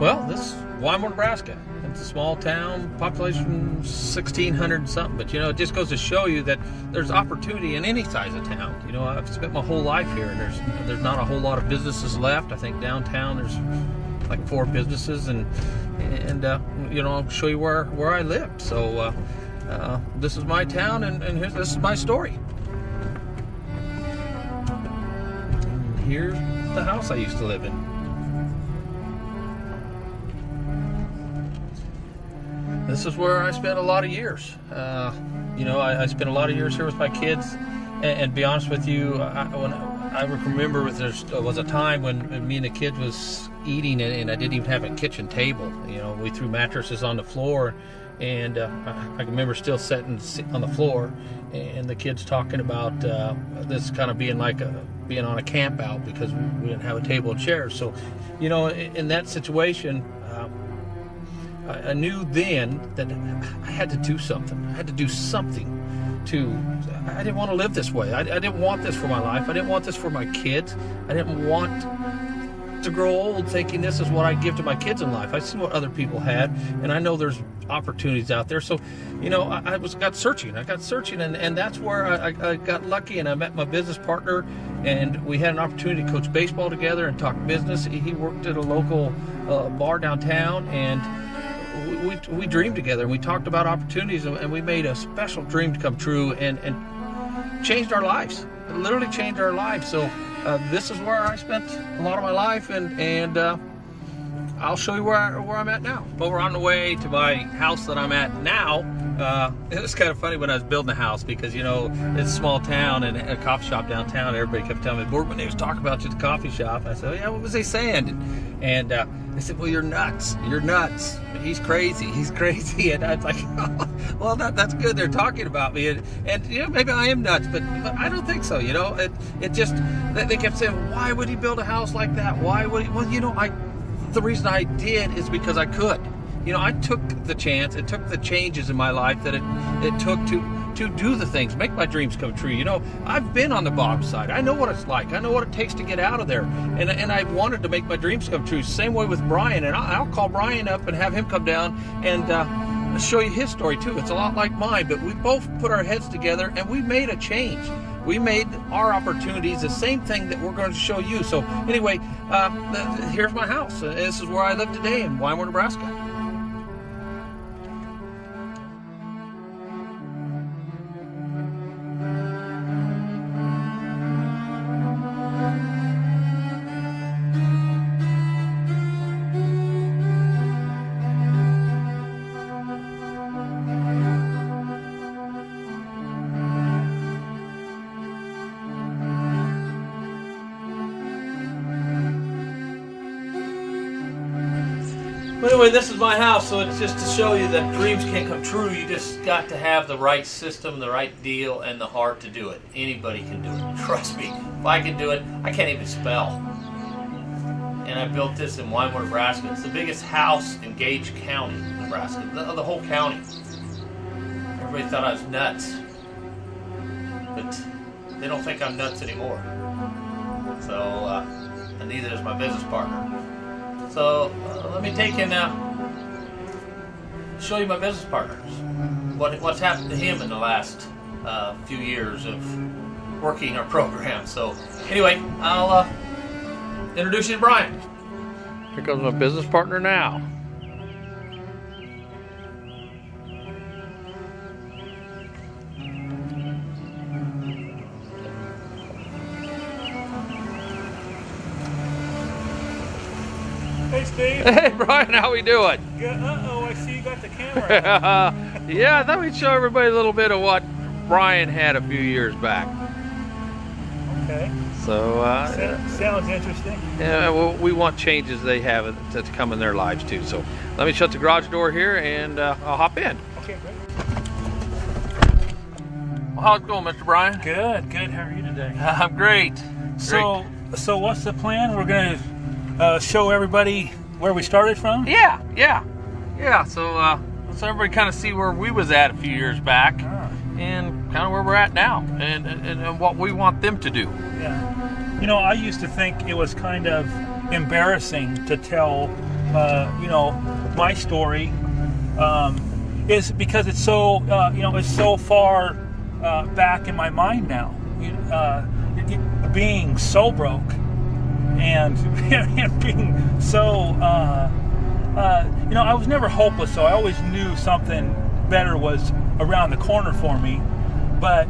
Well, this is Weimar, Nebraska. It's a small town, population 1,600 something. But, you know, it just goes to show you that there's opportunity in any size of town. You know, I've spent my whole life here, and there's not a whole lot of businesses left. I think downtown there's like 4 businesses, and you know, I'll show you where I lived. So this is my town, and this is my story. And here's the house I used to live in. This is where I spent a lot of years. You know, I spent a lot of years here with my kids, and to be honest with you, I remember there was a time when me and the kids was eating, and I didn't even have a kitchen table. You know, we threw mattresses on the floor, and I remember still sitting on the floor, and the kids talking about this kind of being like being on a camp out because we didn't have a table and chairs. So, you know, in that situation, I knew then that I had to do something. I had to do something I didn't want to live this way. I didn't want this for my life. I didn't want this for my kids. I didn't want to grow old thinking this is what I give to my kids in life. I see what other people had, and I know there's opportunities out there. So, you know, I got searching, and that's where I got lucky, and I met my business partner, and we had an opportunity to coach baseball together and talk business. He worked at a local bar downtown, and we dreamed together, and we talked about opportunities, and we made a special dream to come true, and changed our lives. It literally changed our lives. So this is where I spent a lot of my life, and I'll show you where I'm at now. But we're on the way to my house that I'm at now. It was kind of funny when I was building the house, because, you know, it's a small town and a coffee shop downtown. Everybody kept telling me, when they was talking about you at the coffee shop, I said, oh, yeah, what was they saying? And they said, well, you're nuts. You're nuts. He's crazy. He's crazy. And I was like, oh, well, that's good. They're talking about me. And you know, maybe I am nuts, but I don't think so. You know, it just, they kept saying, why would he build a house like that? Why would he? Well, you know, the reason I did is because I could. You know, I took the chance. It took the changes in my life that it took to do the things, make my dreams come true. You know, I've been on the bottom side. I know what it's like. I know what it takes to get out of there. And I wanted to make my dreams come true. Same way with Brian. And I'll call Brian up and have him come down and show you his story too. It's a lot like mine, but we both put our heads together and we made a change. We made our opportunities the same thing that we're going to show you. So anyway, here's my house. This is where I live today in Weimar, Nebraska. Well, anyway, this is my house, so it's just to show you that dreams can come true. You just got to have the right system, the right deal, and the heart to do it. Anybody can do it. Trust me. If I can do it, I can't even spell. And I built this in Weimar, Nebraska. It's the biggest house in Gage County, Nebraska, the whole county. Everybody thought I was nuts, but they don't think I'm nuts anymore. So, and neither is my business partner. So let me take and show you my business partners. What's happened to him in the last few years of working our program. So anyway, I'll introduce you to Brian. Here comes my business partner now. Hey, Steve. Hey, Brian, how we doing? Good. Uh-oh, I see you got the camera. Yeah, I thought we'd show everybody a little bit of what Brian had a few years back. Okay. So, sounds interesting. Yeah, well, we want changes they have to come in their lives too. So, let me shut the garage door here, and I'll hop in. Okay, great. Well, how's it going, Mr. Brian? Good, good. How are you today? I'm great. So what's the plan? We're going to show everybody where we started from? Yeah. So let's everybody kind of see where we was at a few years back, and kind of where we're at now, and what we want them to do. Yeah. You know, I used to think it was kind of embarrassing to tell my story is because it's so, it's so far back in my mind now. Being so broke and, and being so, I was never hopeless, so I always knew something better was around the corner for me. But,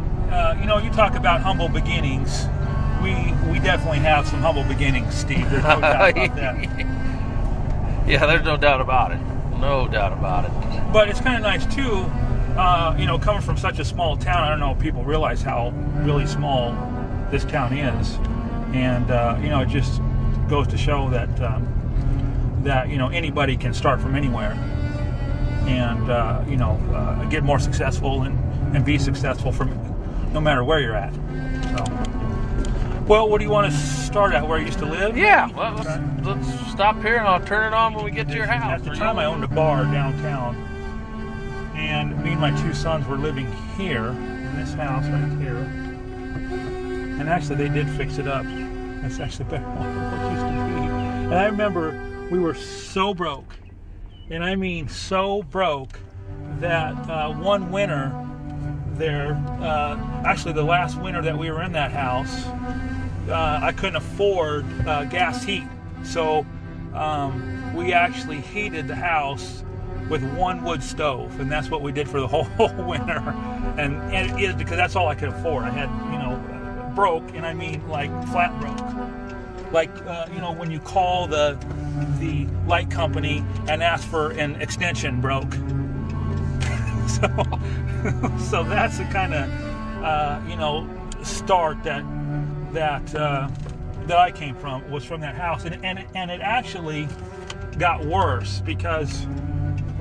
you talk about humble beginnings. We definitely have some humble beginnings, Steve. There's no doubt about that. Yeah, there's no doubt about it. No doubt about it. But it's kind of nice, too, coming from such a small town. I don't know if people realize how really small this town is. And, it just goes to show that, anybody can start from anywhere and, get more successful and be successful from no matter where you're at. So, well, what do you want to start at? Where you used to live? Yeah, well, let's stop here and I'll turn it on when we get to your house. At the time, I owned a bar downtown, and me and my two sons were living here in this house right here. And actually, they did fix it up. It's actually better than what it used to be. And I remember we were so broke, and I mean so broke, that one winter there, actually the last winter that we were in that house, I couldn't afford gas heat. So we actually heated the house with one wood stove, and that's what we did for the whole winter. And it is because that's all I could afford. I had, broke, and I mean like flat broke. Like, when you call the light company and ask for an extension broke. So that's the kind of, start that I came from, was from that house. And it actually got worse, because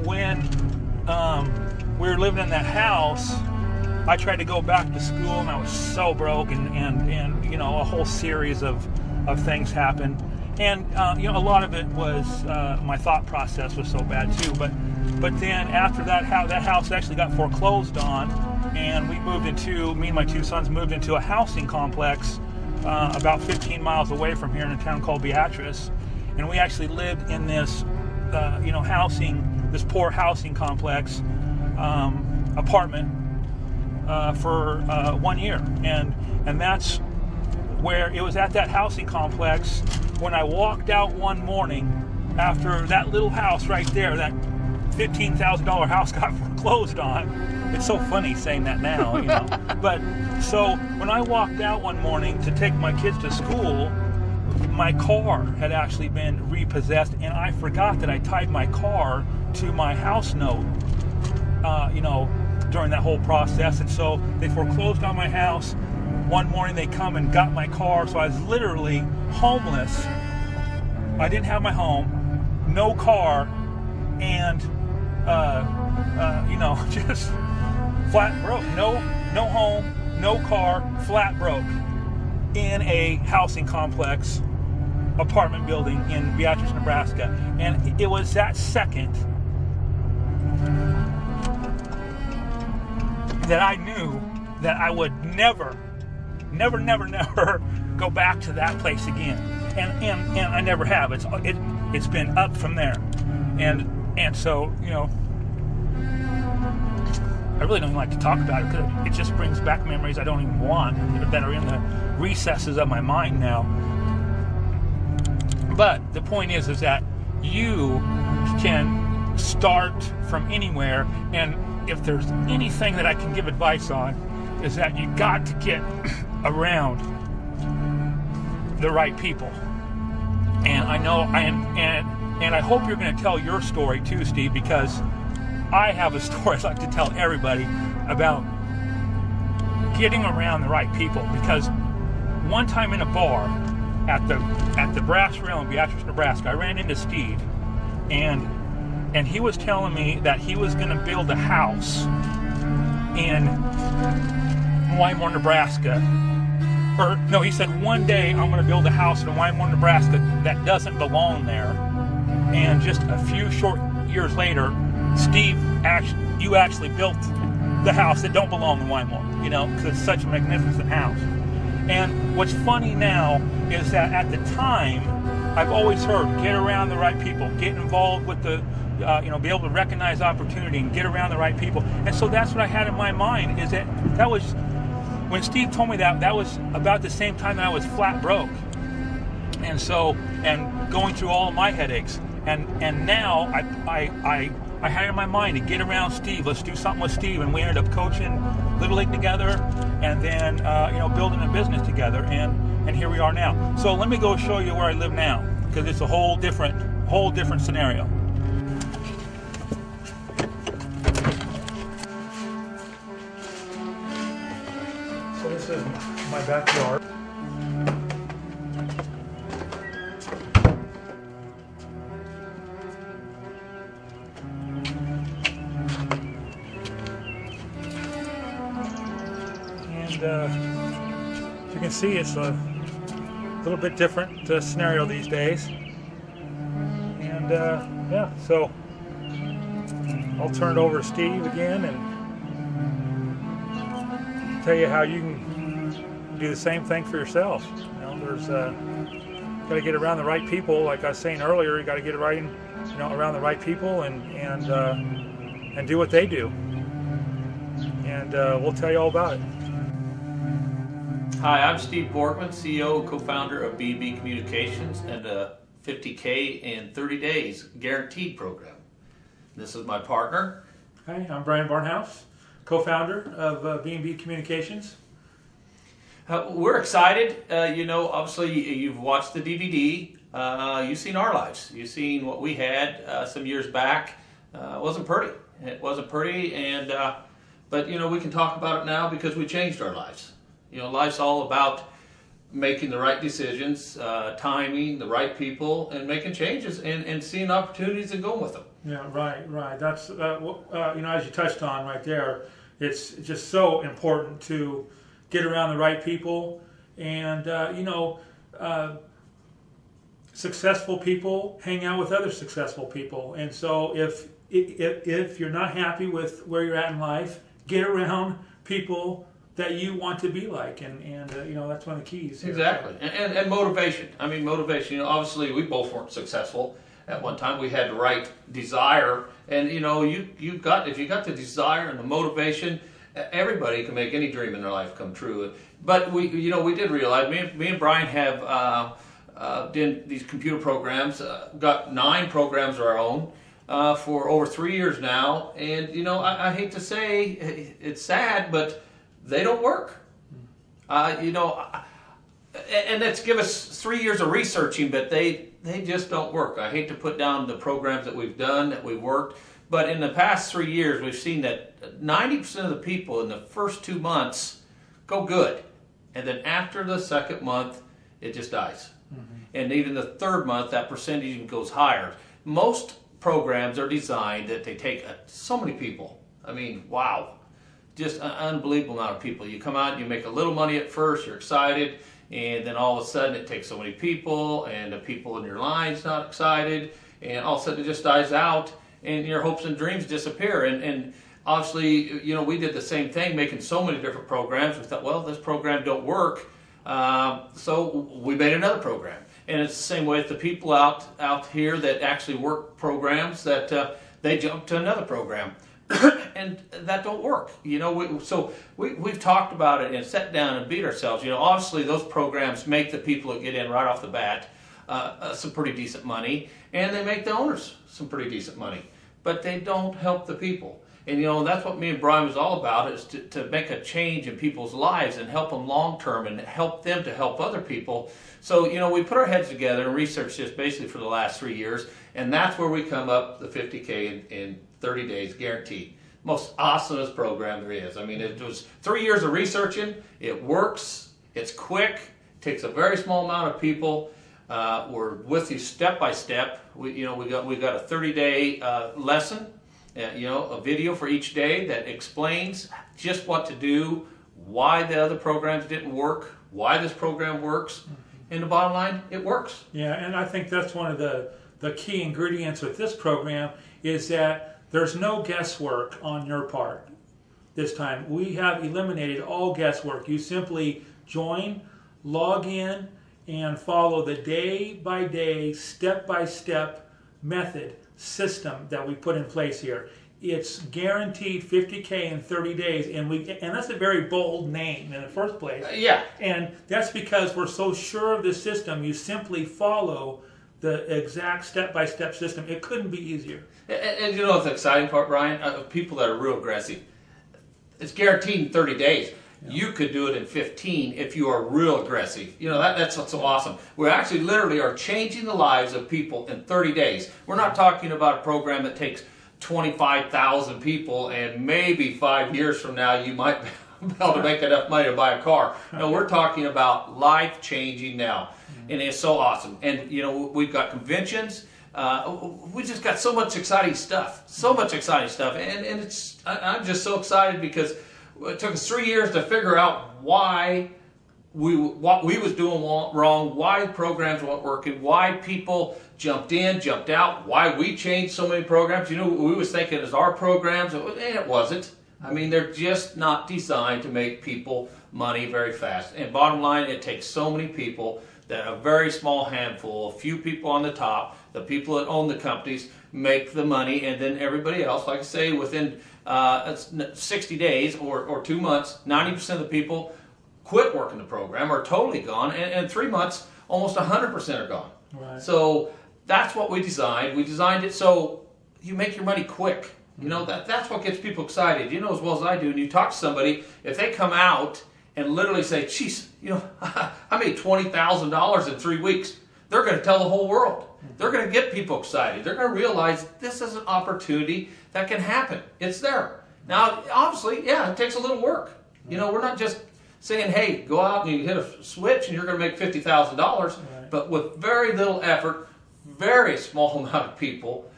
when we were living in that house, I tried to go back to school, and I was so broke, and a whole series of things happened. And a lot of it was my thought process was so bad too. But then after that house actually got foreclosed on, and me and my two sons moved into a housing complex about 15 miles away from here in a town called Beatrice. And we actually lived in this this poor housing complex apartment for 1 year. And that's where it was, at that housing complex, when I walked out one morning after that little house right there, that $15,000 house got foreclosed on. It's so funny saying that now, But so when I walked out one morning to take my kids to school, my car had actually been repossessed, and I forgot that I tied my car to my house note, during that whole process. And so they foreclosed on my house. One morning they come and got my car, so I was literally homeless. I didn't have my home, no car, and just flat broke. No home, no car, flat broke, in a housing complex apartment building in Beatrice, Nebraska. And it was that second that I knew that I would never go back to that place again. And I never have. It's been up from there. And so, I really don't even like to talk about it, because it just brings back memories I don't even want, that are in the recesses of my mind now. But the point is that you can start from anywhere, and if there's anything that I can give advice on, is that you got to get around the right people. And I know, and I hope you're going to tell your story too, Steve, because I have a story I'd like to tell everybody about getting around the right people. Because one time in a bar at the Brass Rail in Beatrice, Nebraska, I ran into Steve, and he was telling me that he was going to build a house in Wymore, Nebraska. Or no, he said, one day I'm going to build a house in Wymore, Nebraska that doesn't belong there. And just a few short years later, Steve, you actually built the house that don't belong in Wymore, because it's such a magnificent house. And what's funny now is that at the time, I've always heard, get around the right people, get involved with the, be able to recognize opportunity and get around the right people. And so that's what I had in my mind, is that was, when Steve told me that was about the same time that I was flat broke. And so, and going through all of my headaches. And now I had in my mind to get around Steve. Let's do something with Steve. And we ended up coaching Little League together, and then building a business together. And here we are now. So let me go show you where I live now, because it's a whole different scenario. So this is my backyard. As you can see, it's a little bit different scenario these days. And yeah, so I'll turn it over to Steve again and tell you how you can do the same thing for yourself. There's got to get around the right people. Like I was saying earlier, you got to get around the right people and do what they do. And we'll tell you all about it. Hi, I'm Steve Borkman, CEO and co-founder of B&B Communications and the 50K in 30 days guaranteed program. This is my partner. Hi, I'm Brian Barnhouse, co-founder of B&B Communications. We're excited. Obviously you've watched the DVD. You've seen our lives. You've seen what we had some years back. It wasn't pretty. But we can talk about it now because we changed our lives. Life's all about making the right decisions, timing, the right people, and making changes and seeing opportunities and going with them. Yeah, right. That's, as you touched on right there, it's just so important to get around the right people. And, successful people hang out with other successful people. And so if you're not happy with where you're at in life, get around people that you want to be like, and that's one of the keys here. Exactly. And motivation. Motivation. Obviously we both weren't successful at one time. We had the right desire, and if you got the desire and the motivation, everybody can make any dream in their life come true. But we did realize, me and Brian have did these computer programs, got 9 programs of our own for over 3 years now, and I hate to say it's sad, but they don't work. And that's give us 3 years of researching, but they just don't work. I hate to put down the programs that we've done, that we've worked, but in the past 3 years, we've seen that 90% of the people in the first 2 months go good. And then after the second month, it just dies. Mm-hmm. And even the third month, that percentage even goes higher. Most programs are designed that they take so many people. Wow. Just an unbelievable amount of people. You come out, you make a little money at first, you're excited, and then all of a sudden it takes so many people, and the people in your line's not excited, and all of a sudden it just dies out, and your hopes and dreams disappear. And obviously, we did the same thing, making so many different programs. We thought, well, this program don't work, so we made another program. And it's the same way with the people out here that actually work programs, that they jump to another program. And that don't work. We've talked about it and sat down and beat ourselves. Obviously those programs make the people that get in right off the bat some pretty decent money, and they make the owners some pretty decent money, but they don't help the people. And that's what me and Brian was all about, is to make a change in people's lives and help them long term and help them to help other people. So we put our heads together and researched this basically for the last 3 years, and that's where we come up the 50K in 30 days guaranteed. Most awesomest program there is. It was 3 years of researching. It works. It's quick. Takes a very small amount of people. We're with you step by step. We got a 30-day lesson. A video for each day that explains just what to do, why the other programs didn't work, why this program works, and the bottom line, it works. Yeah, and I think that's one of the key ingredients with this program, is that there's no guesswork on your part this time. We have eliminated all guesswork. You simply join, log in, and follow the day-by-day, step-by-step method system that we put in place here. It's guaranteed 50K in 30 days, and that's a very bold name in the first place. Yeah. And that's because we're so sure of the system. You simply follow the exact step-by-step system. It couldn't be easier. And you know what's the exciting part, Brian? People that are real aggressive, it's guaranteed in 30 days. Yeah. You could do it in 15 if you are real aggressive. You know, that's what's so awesome. We actually literally are changing the lives of people in 30 days. We're not talking about a program that takes 25,000 people and maybe 5 years from now you might be able to make enough money to buy a car. No, we're talking about life-changing now. And it's so awesome. And, you know, we've got conventions. We just got so much exciting stuff. So much exciting stuff. And I'm just so excited because it took us 3 years to figure out what we was doing wrong, why programs weren't working, why people jumped in, jumped out, why we changed so many programs. You know, we was thinking as our programs, and it wasn't. I mean, they're just not designed to make people money very fast. And bottom line, it takes so many people that a very small handful, a few people on the top, the people that own the companies, make the money, and then everybody else, like I say, within 60 days or 2 months, 90% of the people quit working the program, are totally gone, and in 3 months, almost 100% are gone. Right. So that's what we designed. We designed it so you make your money quick. You know, that's what gets people excited. You know as well as I do, and you talk to somebody, if they come out and literally say, geez, you know, I made $20,000 in 3 weeks, they're going to tell the whole world. They're going to get people excited. They're going to realize this is an opportunity that can happen. It's there. Now, obviously, yeah, it takes a little work. You know, we're not just saying, hey, go out and you hit a switch and you're going to make $50,000. Right. But with very little effort, very small amount of people,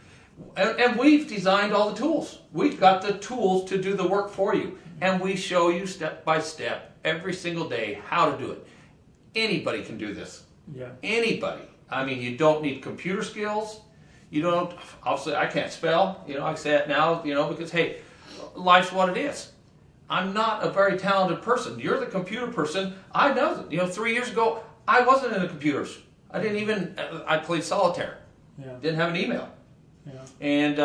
and we've designed all the tools. We've got the tools to do the work for you. And we show you step by step, every single day, how to do it. Anybody can do this. Yeah. Anybody. I mean, you don't need computer skills. You don't, obviously, I can't spell. You know, I say it now, you know, because, hey, life's what it is. I'm not a very talented person. You're the computer person. I know that. You know, 3 years ago, I wasn't into computers. I didn't even, I played solitaire. Yeah. Didn't have an email. Yeah. And,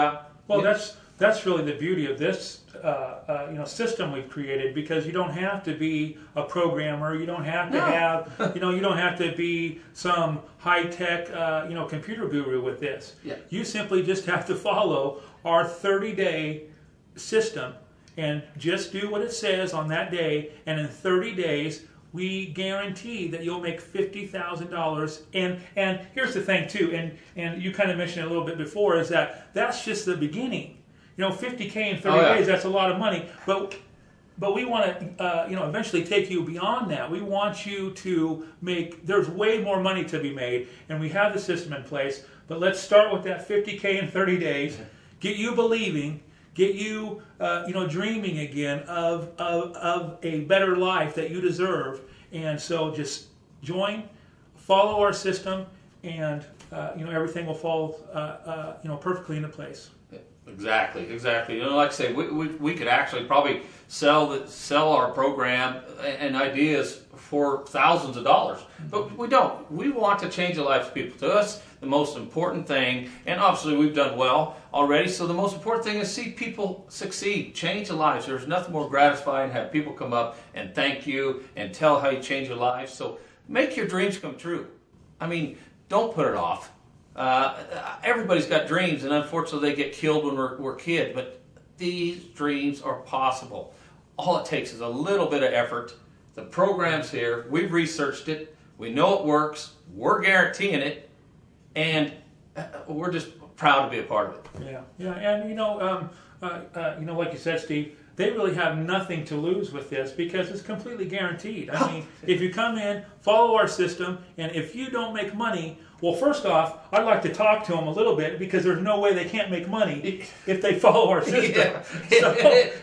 well, that's really the beauty of this you know, system we've created, because you don't have to be a programmer. You don't have to have, you know, you don't have to be some high-tech, you know, computer guru with this. Yeah. You simply just have to follow our 30-day system and just do what it says on that day, and in 30 days, we guarantee that you'll make $50,000. And here's the thing too, and you kind of mentioned it a little bit before, is that that's just the beginning. You know, 50K in 30 days, that's a lot of money. But we want to, you know, eventually take you beyond that. We want you to make, there's way more money to be made, and we have the system in place. But let's start with that 50K in 30 days, get you believing, get you, you know, dreaming again of a better life that you deserve. And so just join, follow our system, and you know, everything will fall, you know, perfectly into place. Exactly. You know, like I say, we could actually probably sell our program and ideas for thousands of dollars, but we don't. We want to change the lives of people. To us, the most important thing, and obviously we've done well already, so the most important thing is see people succeed, change their lives. There's nothing more gratifying than have people come up and thank you and tell how you change your lives. So make your dreams come true. I mean, don't put it off. Everybody's got dreams, and unfortunately they get killed when we're kids, but these dreams are possible. All it takes is a little bit of effort. The program's here. We've researched it. We know it works. We're guaranteeing it, and we're just proud to be a part of it. Yeah, and you know, like you said, Steve, they really have nothing to lose with this because it's completely guaranteed. I mean, if you come in, follow our system, and if you don't make money, well, first off, I'd like to talk to them a little bit because there's no way they can't make money if they follow our system. Yeah,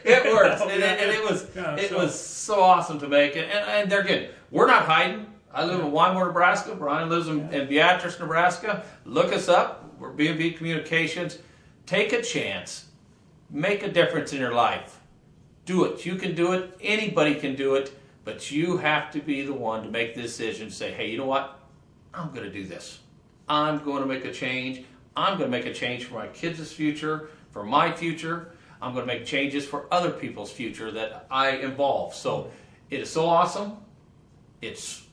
it works, and it was so awesome to make it, and they're good. We're not hiding. I live in Wymore, Nebraska. Brian lives in Beatrice, Nebraska. Look us up. We're B&B Communications. Take a chance. Make a difference in your life. Do it. You can do it. Anybody can do it, but you have to be the one to make the decision. Say, hey, you know what? I'm going to do this. I'm going to make a change. I'm going to make a change for my kids' future, for my future. I'm going to make changes for other people's future that I involve. So it is so awesome. It's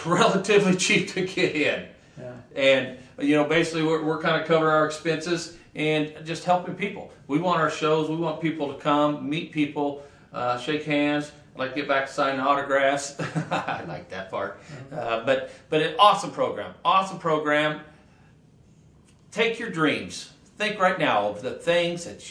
relatively cheap to get in. Yeah. And, you know, basically we're kind of covering our expenses and just helping people. We want our shows, we want people to come, meet people, shake hands. I'd like to get back to signing autographs. I like that part. But an awesome program. Awesome program. Take your dreams. Think right now of the things that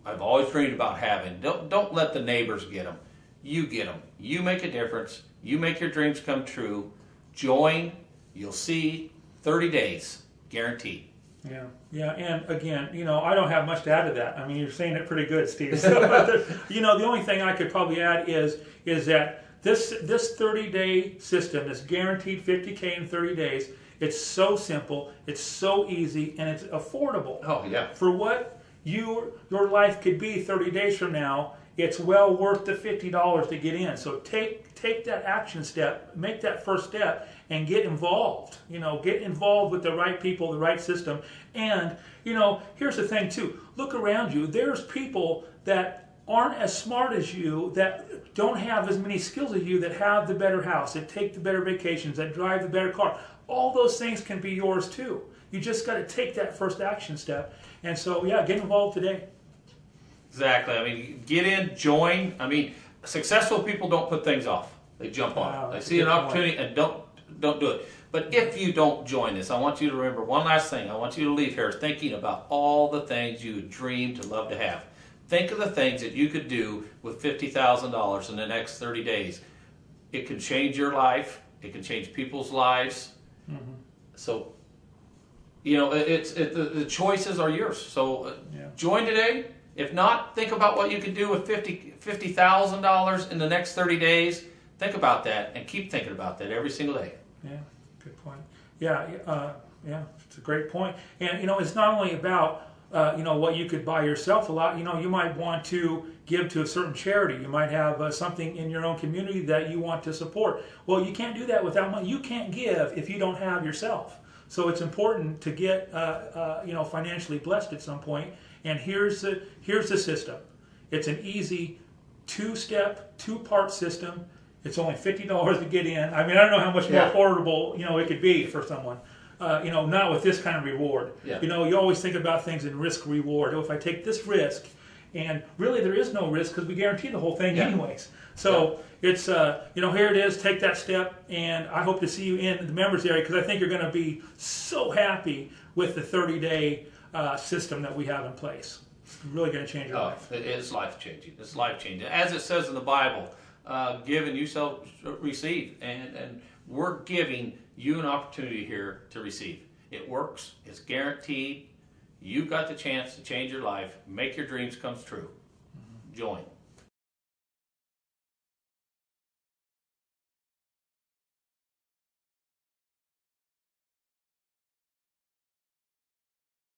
I've always dreamed about having. Don't let the neighbors get them. You get them. You make a difference. You make your dreams come true. Join. You'll see 30 days. Guaranteed. Yeah, yeah, and again, you know, I don't have much to add to that. I mean, you're saying it pretty good, Steve. So, you know, the only thing I could probably add is that this 30-day system, this guaranteed 50K in 30 days, it's so simple, it's so easy, and it's affordable. Oh yeah. For what your life could be 30 days from now, it's well worth the $50 to get in. So take that action step, make that first step, and get involved. You know, get involved with the right people, the right system. And, you know, here's the thing too. Look around you. There's people that aren't as smart as you, that don't have as many skills as you, that have the better house, that take the better vacations, that drive the better car. All those things can be yours too. You just got to take that first action step. And so, yeah, get involved today. Exactly. I mean, get in, join. I mean, successful people don't put things off. They jump on it. They see an opportunity and don't do it. But if you don't join this, I want you to remember one last thing. I want you to leave here thinking about all the things you dream to love to have. Think of the things that you could do with $50,000 in the next 30 days. It can change your life. It can change people's lives. Mm-hmm. So, you know, the choices are yours. So join today. If not, think about what you could do with $50,000 in the next 30 days. Think about that and keep thinking about that every single day. Yeah, good point. Yeah, it's a great point. And, you know, it's not only about, you know, what you could buy yourself a lot. You know, you might want to give to a certain charity. You might have something in your own community that you want to support. Well, you can't do that without money. You can't give if you don't have yourself. So it's important to get, you know, financially blessed at some point. And here's the system. It's an easy two-step, two-part system. It's only $50 to get in. I mean, I don't know how much more affordable, you know, it could be for someone. You know, not with this kind of reward. Yeah. You know, you always think about things in risk-reward. Oh, if I take this risk, and really there is no risk because we guarantee the whole thing anyways. So it's, you know, here it is. Take that step, and I hope to see you in the members area because I think you're going to be so happy with the 30-day system that we have in place. It's really going to change your life. It is life-changing. It's life-changing. As it says in the Bible, give and you shall receive. And we're giving you an opportunity here to receive. It works. It's guaranteed. You've got the chance to change your life, make your dreams come true. Join.